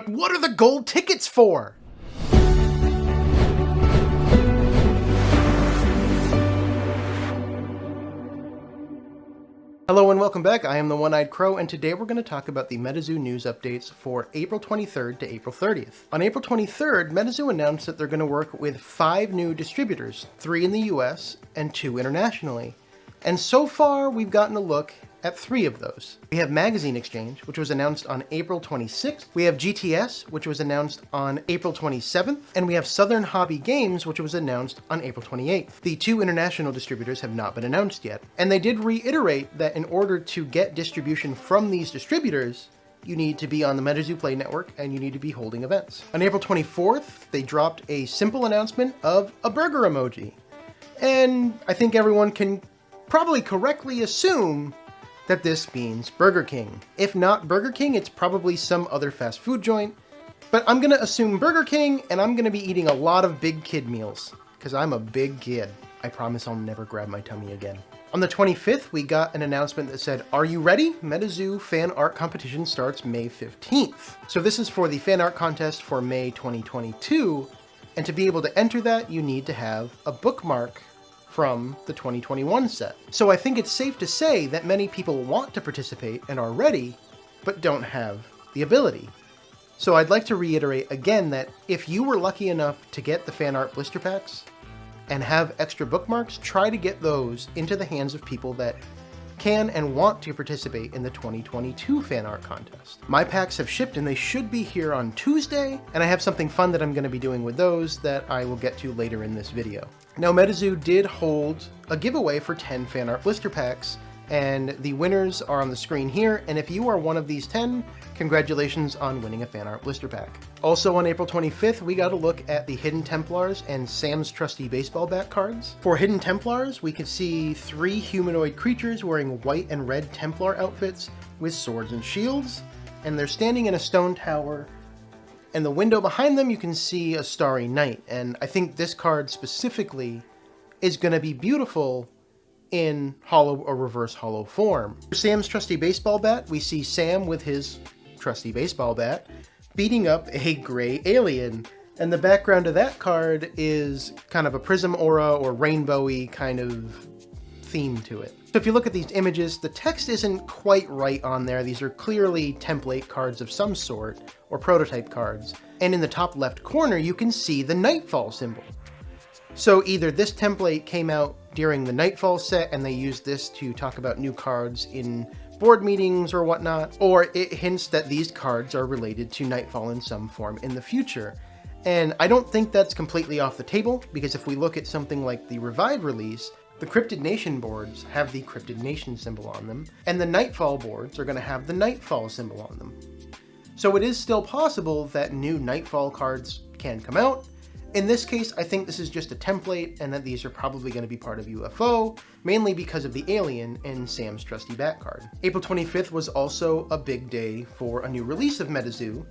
But what are the gold tickets for? Hello and welcome back. I am the One-Eyed Crow, and today we're going to talk about the MetaZoo news updates for April 23rd to April 30th. On April 23rd, MetaZoo announced that they're going to work with 5 new distributors, 3 in the US and 2 internationally. And so far, we've gotten a look at 3 of those. We have Magazine Exchange, which was announced on April 26th. We have GTS, which was announced on April 27th. And we have Southern Hobby Games, which was announced on April 28th. The 2 international distributors have not been announced yet. And they did reiterate that in order to get distribution from these distributors, you need to be on the MetaZoo Play Network and you need to be holding events. On April 24th, they dropped a simple announcement of a burger emoji. And I think everyone can probably correctly assume that this means Burger King. If not Burger King, it's probably some other fast food joint, but I'm gonna assume Burger King, and I'm gonna be eating a lot of big kid meals, because I'm a big kid. I promise I'll never grab my tummy again. On the 25th, we got an announcement that said, "Are you ready? MetaZoo fan art competition starts May 15th. So this is for the fan art contest for May 2022, and to be able to enter that, you need to have a bookmark from the 2021 set. So I think it's safe to say that many people want to participate and are ready, but don't have the ability. So I'd like to reiterate again that if you were lucky enough to get the fan art blister packs and have extra bookmarks, try to get those into the hands of people that can and want to participate in the 2022 fan art contest. My packs have shipped and they should be here on Tuesday, and I have something fun that I'm going to be doing with those that I will get to later in this video. Now, MetaZoo did hold a giveaway for 10 fan art blister packs, and the winners are on the screen here, and if you are one of these 10, congratulations on winning a fan art blister pack. Also on April 25th, we got a look at the Hidden Templars and Sam's Trusty Baseball Bat cards. For Hidden Templars, we could see 3 humanoid creatures wearing white and red Templar outfits with swords and shields, and they're standing in a stone tower, and the window behind them you can see a starry night, and I think this card specifically is going to be beautiful in hollow or reverse hollow form. For Sam's Trusty Baseball Bat, we see Sam with his trusty baseball bat beating up a gray alien, and the background of that card is kind of a prism aura or rainbowy kind of theme to it. So if you look at these images, the text isn't quite right on there. These are clearly template cards of some sort, or prototype cards. And in the top left corner, you can see the Nightfall symbol. So either this template came out during the Nightfall set and they used this to talk about new cards in board meetings or whatnot, or it hints that these cards are related to Nightfall in some form in the future. And I don't think that's completely off the table, because if we look at something like the Revive release, the Cryptid Nation boards have the Cryptid Nation symbol on them, and the Nightfall boards are going to have the Nightfall symbol on them. So it is still possible that new Nightfall cards can come out. In this case, I think this is just a template and that these are probably going to be part of UFO, mainly because of the alien in Sam's Trusty Bat card. April 25th was also a big day for a new release of MetaZoo,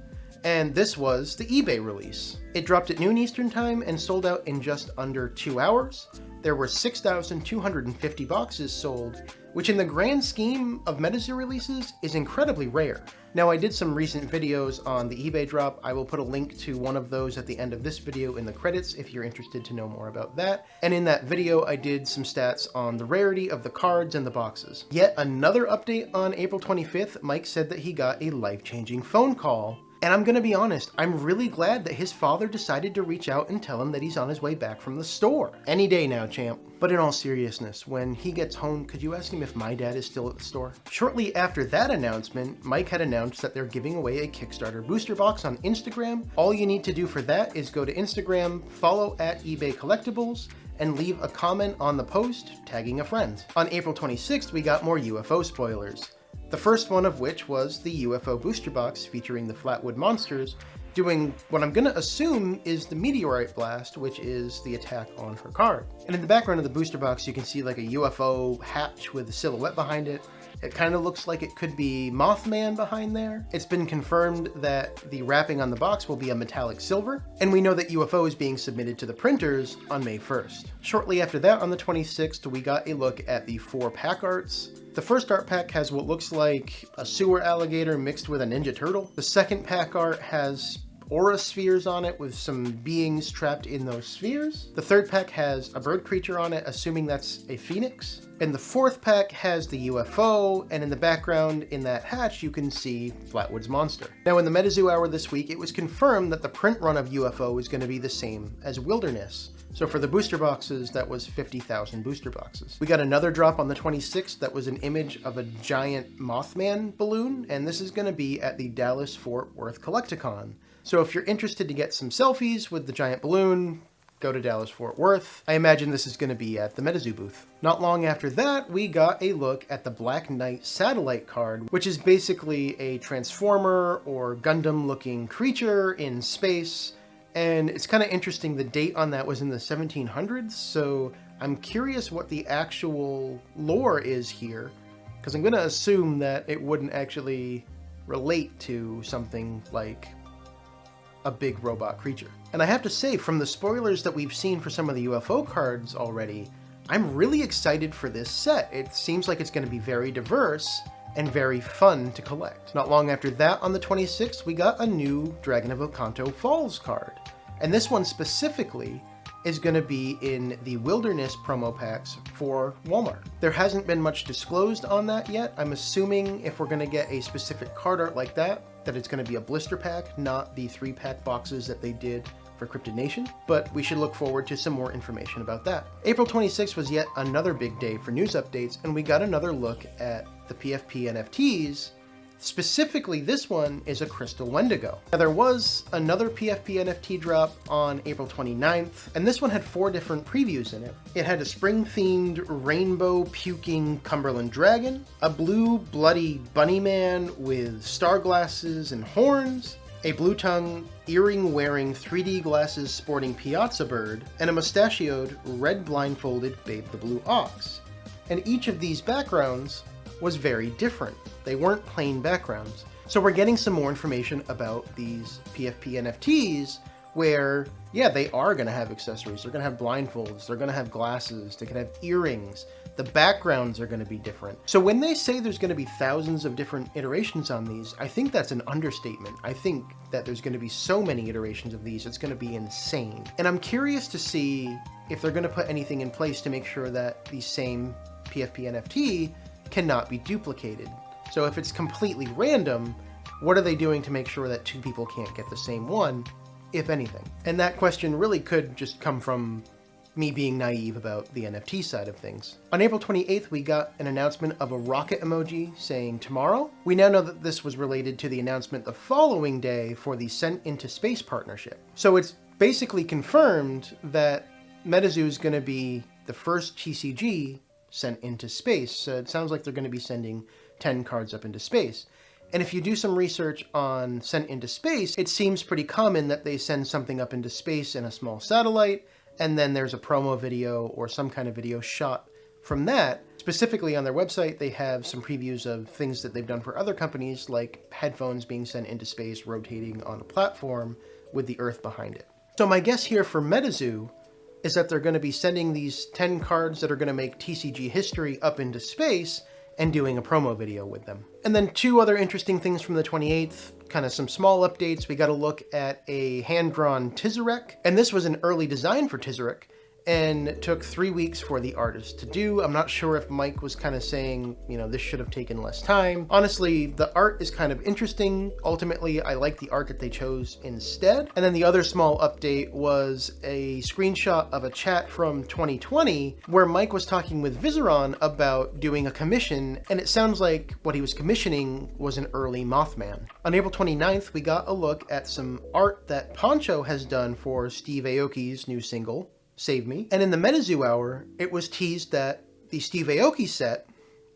and this was the eBay release. It dropped at noon Eastern Time and sold out in just under 2 hours. There were 6,250 boxes sold, which in the grand scheme of MetaZoo releases is incredibly rare. Now, I did some recent videos on the eBay drop. I will put a link to one of those at the end of this video in the credits if you're interested to know more about that. And in that video, I did some stats on the rarity of the cards and the boxes. Yet another update on April 25th, Mike said that he got a life-changing phone call. And I'm gonna be honest, I'm really glad that his father decided to reach out and tell him that he's on his way back from the store. Any day now, champ. But in all seriousness, when he gets home, could you ask him if my dad is still at the store? Shortly after that announcement, Mike had announced that they're giving away a Kickstarter booster box on Instagram. All you need to do for that is go to Instagram, follow at eBay Collectibles, and leave a comment on the post, tagging a friend. On April 26th, we got more UFO spoilers. The first one of which was the UFO booster box featuring the Flatwood Monsters, doing what I'm going to assume is the meteorite blast, which is the attack on her card. And in the background of the booster box, you can see like a UFO hatch with a silhouette behind it. It kind of looks like it could be Mothman behind there. It's been confirmed that the wrapping on the box will be a metallic silver, and we know that UFO is being submitted to the printers on May 1st. Shortly after that, on the 26th, we got a look at the 4 pack arts. The first art pack has what looks like a sewer alligator mixed with a ninja turtle. The second pack art has aura spheres on it with some beings trapped in those spheres. The third pack has a bird creature on it, assuming that's a phoenix. And the fourth pack has the UFO, and in the background in that hatch you can see Flatwood's monster. Now in the MetaZoo Hour this week, it was confirmed that the print run of UFO is going to be the same as Wilderness. So for the booster boxes, that was 50,000 booster boxes. We got another drop on the 26th that was an image of a giant Mothman balloon, and this is going to be at the Dallas-Fort Worth Collecticon. So if you're interested to get some selfies with the giant balloon, go to Dallas-Fort Worth. I imagine this is going to be at the MetaZoo booth. Not long after that, we got a look at the Black Knight Satallite card, which is basically a Transformer or Gundam-looking creature in space. And it's kind of interesting, the date on that was in the 1700s, so I'm curious what the actual lore is here, because I'm going to assume that it wouldn't actually relate to something like a big robot creature. And I have to say, from the spoilers that we've seen for some of the UFO cards already, I'm really excited for this set. It seems like it's going to be very diverse and very fun to collect. Not long after that, on the 26th, we got a new Dragon of Okanto Falls card. And this one specifically is going to be in the Wilderness promo packs for Walmart. There hasn't been much disclosed on that yet. I'm assuming if we're going to get a specific card art like that it's going to be a blister pack, not the 3-pack boxes that they did for Cryptid Nation, but we should look forward to some more information about that. April 26th was yet another big day for news updates, and we got another look at the PFP NFTs. Specifically, this one is a Crystal Wendigo. Now, there was another PFP NFT drop on April 29th, and this one had 4 different previews in it. It had a spring-themed rainbow-puking Cumberland dragon, a blue bloody bunny man with star glasses and horns, a blue-tongue, earring-wearing 3D glasses sporting piazza bird, and a mustachioed, red blindfolded Babe the Blue Ox. And each of these backgrounds was very different. They weren't plain backgrounds. So we're getting some more information about these PFP NFTs where, yeah, they are going to have accessories. They're going to have blindfolds. They're going to have glasses. They can have earrings. The backgrounds are going to be different. So when they say there's going to be thousands of different iterations on these, I think that's an understatement. I think that there's going to be so many iterations of these, it's going to be insane. And I'm curious to see if they're going to put anything in place to make sure that the same PFP NFT cannot be duplicated. So if it's completely random, what are they doing to make sure that 2 people can't get the same one, if anything? And that question really could just come from me being naive about the NFT side of things. On April 28th, we got an announcement of a rocket emoji saying tomorrow. We now know that this was related to the announcement the following day for the Sent into Space partnership. So it's basically confirmed that MetaZoo is going to be the first TCG sent into space. So it sounds like they're going to be sending 10 cards up into space. And if you do some research on Sent into Space, it seems pretty common that they send something up into space in a small satellite, and then there's a promo video or some kind of video shot from that. Specifically on their website, they have some previews of things that they've done for other companies, like headphones being sent into space, rotating on a platform with the Earth behind it. So my guess here for MetaZoo is that they're going to be sending these 10 cards that are going to make TCG history up into space and doing a promo video with them. And then 2 other interesting things from the 28th, kind of some small updates. We got a look at a hand-drawn Tizeruk, and this was an early design for Tizeruk, and it took 3 weeks for the artist to do. I'm not sure if Mike was kind of saying, you know, this should have taken less time. Honestly, the art is kind of interesting. Ultimately, I like the art that they chose instead. And then the other small update was a screenshot of a chat from 2020 where Mike was talking with Vizeron about doing a commission, and it sounds like what he was commissioning was an early Mothman. On April 29th, we got a look at some art that Poncho has done for Steve Aoki's new single, Save Me. And in the MetaZoo Hour, it was teased that the Steve Aoki set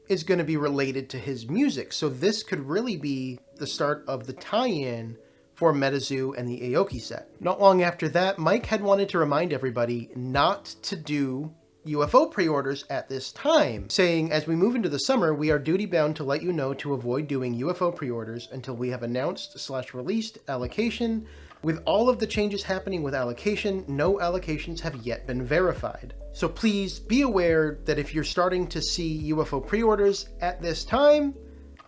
is going to be related to his music. So this could really be the start of the tie-in for MetaZoo and the Aoki set. Not long after that, Mike had wanted to remind everybody not to do UFO pre-orders at this time, saying as we move into the summer, we are duty-bound to let you know to avoid doing UFO pre-orders until we have announced/released allocation. With all of the changes happening with allocation, no allocations have yet been verified. So please be aware that if you're starting to see UFO pre-orders at this time,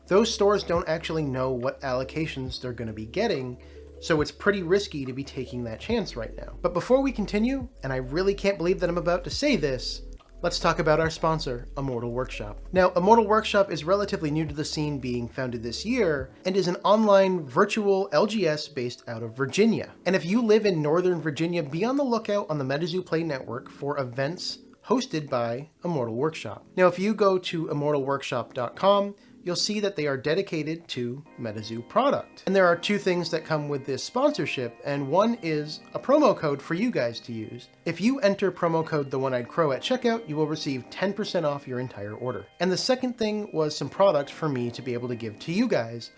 those stores don't actually know what allocations they're going to be getting, so it's pretty risky to be taking that chance right now. But before we continue, and I really can't believe that I'm about to say this, let's talk about our sponsor, Immortal Workshop. Now, Immortal Workshop is relatively new to the scene, being founded this year, and is an online virtual LGS based out of Virginia. And if you live in Northern Virginia, be on the lookout on the MetaZoo Play Network for events hosted by Immortal Workshop. Now, if you go to immortalworkshop.com, you'll see that they are dedicated to MetaZoo product. And there are two things that come with this sponsorship, and one is a promo code for you guys to use. If you enter promo code The One-Eyed Crow at checkout, you will receive 10% off your entire order. And the second thing was some product for me to be able to give to you guys.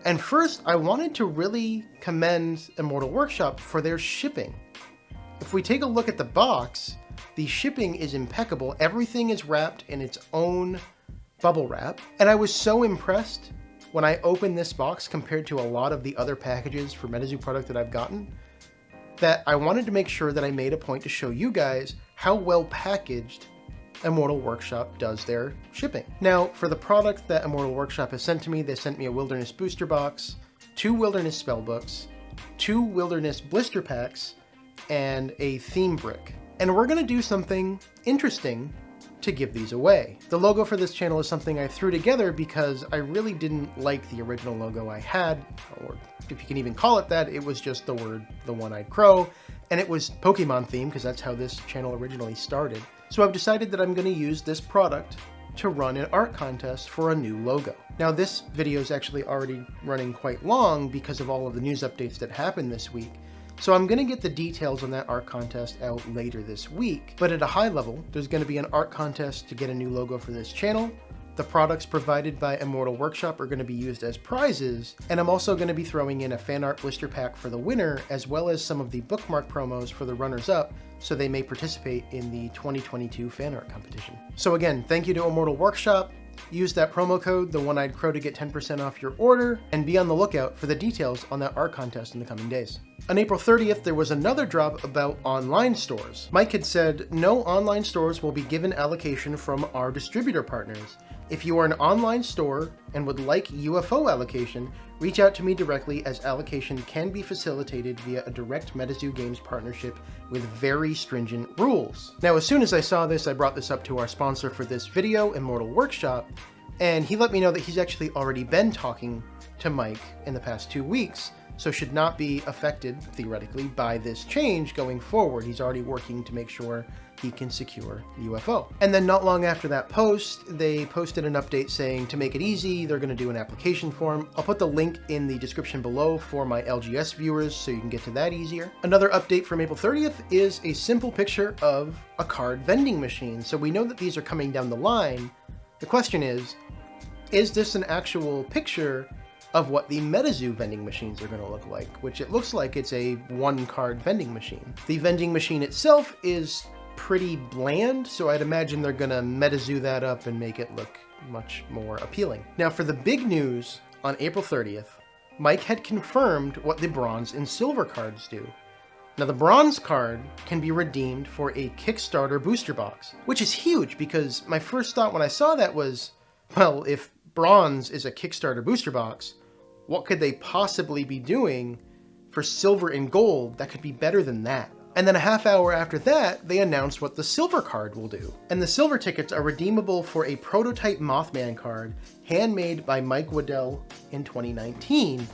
And first, I wanted to really commend Immortal Workshop for their shipping. If we take a look at the box, the shipping is impeccable. Everything is wrapped in its own bubble wrap, and I was so impressed when I opened this box compared to a lot of the other packages for MetaZoo product that I've gotten, that I wanted to make sure that I made a point to show you guys how well packaged Immortal Workshop does their shipping. Now, for the product that Immortal Workshop has sent to me, they sent me a Wilderness booster box, 2 Wilderness spellbooks, 2 Wilderness blister packs, and a theme brick. And we're going to do something interesting to give these away. The logo for this channel is something I threw together because I really didn't like the original logo I had, or if you can even call it that. It was just the word The One-Eyed Crow, and it was Pokemon themed because that's how this channel originally started. So I've decided that I'm going to use this product to run an art contest for a new logo. Now, this video is actually already running quite long because of all of the news updates that happened this week. So I'm going to get the details on that art contest out later this week, but at a high level, there's going to be an art contest to get a new logo for this channel. The products provided by Immortal Workshop are going to be used as prizes, and I'm also going to be throwing in a fan art blister pack for the winner, as well as some of the bookmark promos for the runners-up, so they may participate in the 2022 fan art competition. So again, thank you to Immortal Workshop. Use that promo code, The One-Eyed Crow, to get 10% off your order, and be on the lookout for the details on that art contest in the coming days. On April 30th, there was another drop about online stores. Mike had said, no online stores will be given allocation from our distributor partners. If you are an online store and would like UFO allocation, reach out to me directly, as allocation can be facilitated via a direct MetaZoo Games partnership with very stringent rules. Now, as soon as I saw this, I brought this up to our sponsor for this video, Immortal Workshop, and he let me know that he's actually already been talking to Mike in the past 2 weeks, so should not be affected, theoretically, by this change going forward. He's already working to make sure he can secure UFO. And then not long after that post, they posted an update saying to make it easy, they're going to do an application form. I'll put the link in the description below for my LGS viewers so you can get to that easier. Another update from April 30th is a simple picture of a card vending machine. So we know that these are coming down the line. The question is this an actual picture of what the MetaZoo vending machines are going to look like? Which it looks like it's a one-card vending machine. The vending machine itself is pretty bland, so I'd imagine they're gonna MetaZoo that up and make it look much more appealing. Now, for the big news on April 30th, Mike had confirmed what the bronze and silver cards do. Now, the bronze card can be redeemed for a Kickstarter booster box, which is huge because my first thought when I saw that was, well, if bronze is a Kickstarter booster box, what could they possibly be doing for silver and gold that could be better than that? And then a half hour after that, they announced what the silver card will do. And the silver tickets are redeemable for a prototype Mothman card handmade by Mike Waddell in 2019.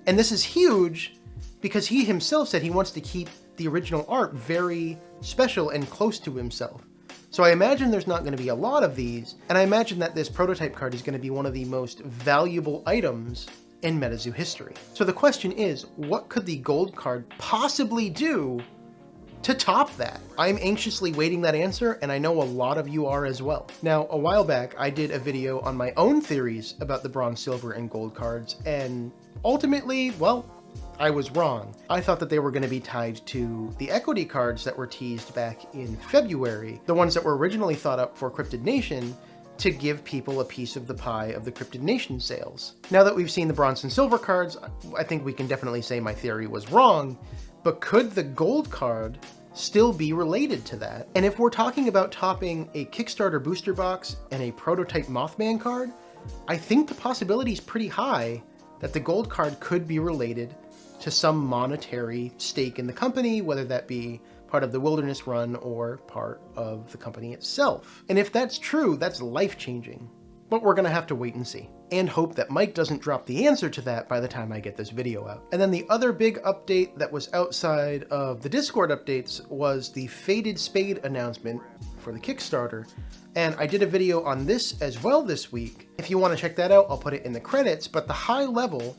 And this is huge because he himself said he wants to keep the original art very special and close to himself. So I imagine there's not going to be a lot of these, and I imagine that this prototype card is going to be one of the most valuable items in MetaZoo history. So the question is, what could the gold card possibly do to top that? I'm anxiously waiting that answer, and I know a lot of you are as well. Now, a while back, I did a video on my own theories about the bronze, silver, and gold cards, and ultimately, well, I was wrong. I thought that they were going to be tied to the equity cards that were teased back in February, the ones that were originally thought up for Cryptid Nation, to give people a piece of the pie of the Cryptid Nation sales. Now that we've seen the bronze and silver cards, I think we can definitely say my theory was wrong, but could the gold card still be related to that? And if we're talking about topping a Kickstarter booster box and a prototype Mothman card, I think the possibility is pretty high that the gold card could be related to some monetary stake in the company, whether that be part of the Wilderness Run or part of the company itself. And if that's true, that's life-changing. But we're gonna have to wait and see. And hope that Mike doesn't drop the answer to that by the time I get this video out. And then the other big update that was outside of the Discord updates was the Faded Spade announcement for the Kickstarter. And I did a video on this as well this week. If you want to check that out, I'll put it in the credits, but the high level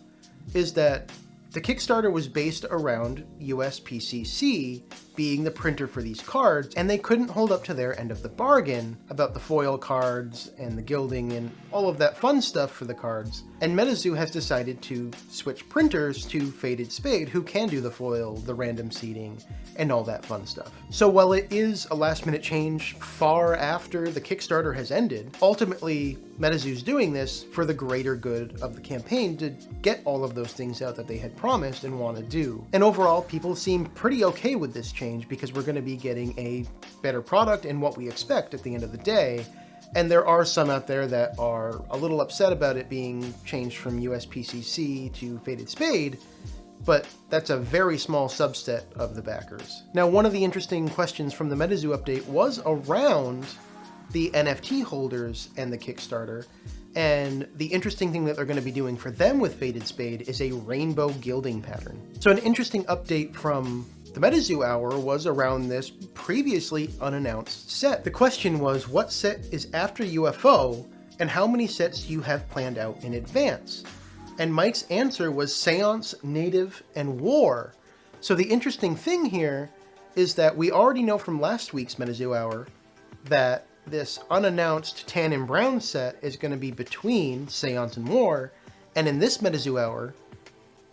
is that the Kickstarter was based around USPCC being the printer for these cards, and they couldn't hold up to their end of the bargain about the foil cards and the gilding and all of that fun stuff for the cards. And MetaZoo has decided to switch printers to Faded Spade, who can do the foil, the random seeding, and all that fun stuff. So while it is a last-minute change far after the Kickstarter has ended, ultimately MetaZoo's doing this for the greater good of the campaign to get all of those things out that they had promised and want to do. And overall, people seem pretty okay with this change because we're going to be getting a better product and what we expect at the end of the day. And there are some out there that are a little upset about it being changed from USPCC to Faded Spade, but that's a very small subset of the backers. Now, one of the interesting questions from the MetaZoo update was around the NFT holders and the Kickstarter, and the interesting thing that they're going to be doing for them with Faded Spade is a rainbow gilding pattern. So an interesting update from the MetaZoo Hour was around this previously unannounced set. The question was, what set is after UFO, and how many sets do you have planned out in advance? And Mike's answer was Seance, Native, and War. So the interesting thing here is that we already know from last week's MetaZoo Hour that this unannounced tan and brown set is going to be between Seance and War, and in this MetaZoo Hour,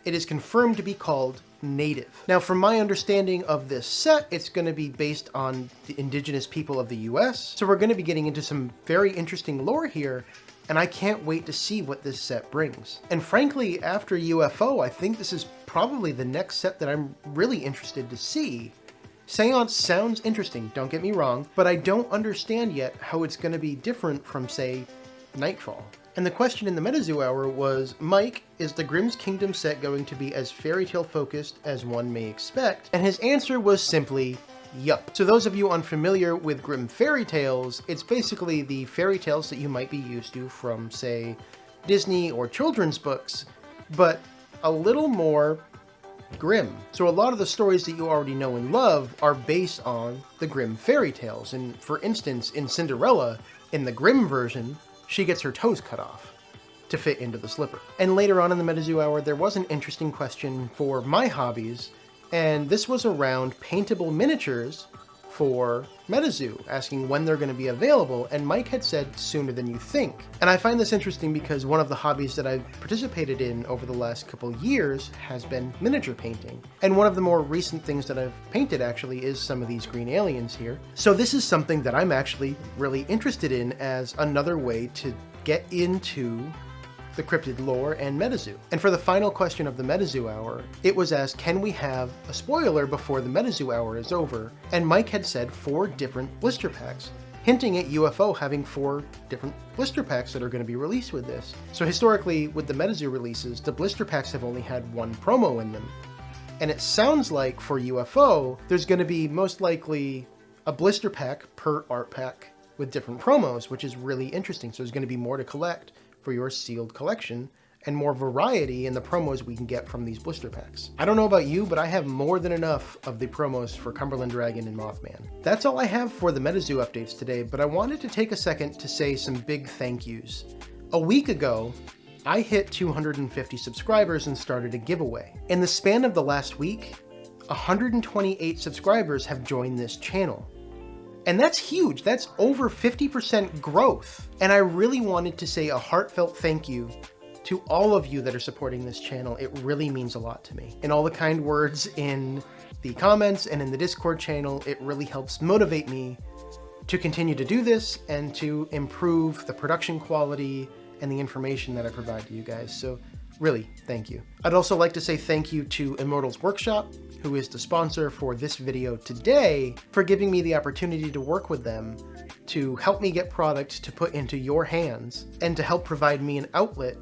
it is confirmed to be called Native. Now, from my understanding of this set, it's going to be based on the indigenous people of the US, so we're going to be getting into some very interesting lore here, and I can't wait to see what this set brings. And frankly, after UFO, I think this is probably the next set that I'm really interested to see. Seance sounds interesting, don't get me wrong, but I don't understand yet how it's going to be different from, say, Nightfall. And the question in the MetaZoo Hour was, Mike, is the Grimm's Kingdom set going to be as fairy tale focused as one may expect? And his answer was simply, yup. So those of you unfamiliar with Grimm fairy tales, it's basically the fairy tales that you might be used to from, say, Disney or children's books, but a little more Grimm. So a lot of the stories that you already know and love are based on the Grimm fairy tales. And for instance, in Cinderella, in the Grimm version, she gets her toes cut off to fit into the slipper. And later on in the MetaZoo Hour, there was an interesting question for my hobbies, and this was around paintable miniatures for MetaZoo, asking when they're going to be available, and Mike had said sooner than you think. And I find this interesting because one of the hobbies that I've participated in over the last couple years has been miniature painting. And one of the more recent things that I've painted actually is some of these green aliens here. So this is something that I'm actually really interested in as another way to get into the cryptid lore and MetaZoo. And for the final question of the MetaZoo Hour, it was asked, can we have a spoiler before the MetaZoo Hour is over? And Mike had said 4 different blister packs, hinting at UFO having 4 different blister packs that are going to be released with this. So historically, with the MetaZoo releases, the blister packs have only had 1 promo in them. And it sounds like for UFO, there's going to be most likely a blister pack per art pack with different promos, which is really interesting. So there's going to be more to collect for your sealed collection, and more variety in the promos we can get from these blister packs. I don't know about you, but I have more than enough of the promos for Cumberland Dragon and Mothman. That's all I have for the MetaZoo updates today, but I wanted to take a second to say some big thank yous. A week ago, I hit 250 subscribers and started a giveaway. In the span of the last week, 128 subscribers have joined this channel. And that's huge. That's over 50% growth. And I really wanted to say a heartfelt thank you to all of you that are supporting this channel. It really means a lot to me. And all the kind words in the comments and in the Discord channel, it really helps motivate me to continue to do this and to improve the production quality and the information that I provide to you guys. So really, thank you. I'd also like to say thank you to Immortals Workshop, who is the sponsor for this video today, for giving me the opportunity to work with them to help me get product to put into your hands and to help provide me an outlet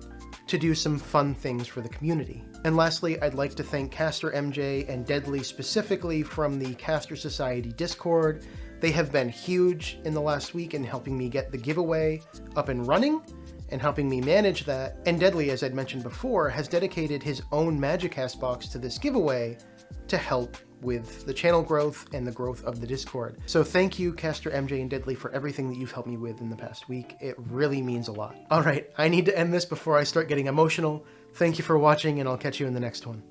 to do some fun things for the community. And lastly, I'd like to thank Caster MJ and Deadly specifically from the Caster Society Discord. They have been huge in the last week in helping me get the giveaway up and running and helping me manage that. And Deadly, as I'd mentioned before, has dedicated his own Magicast box to this giveaway to help with the channel growth and the growth of the Discord. So thank you, Caster MJ and Deadly, for everything that you've helped me with in the past week. It really means a lot. All right, I need to end this before I start getting emotional. Thank you for watching, and I'll catch you in the next one.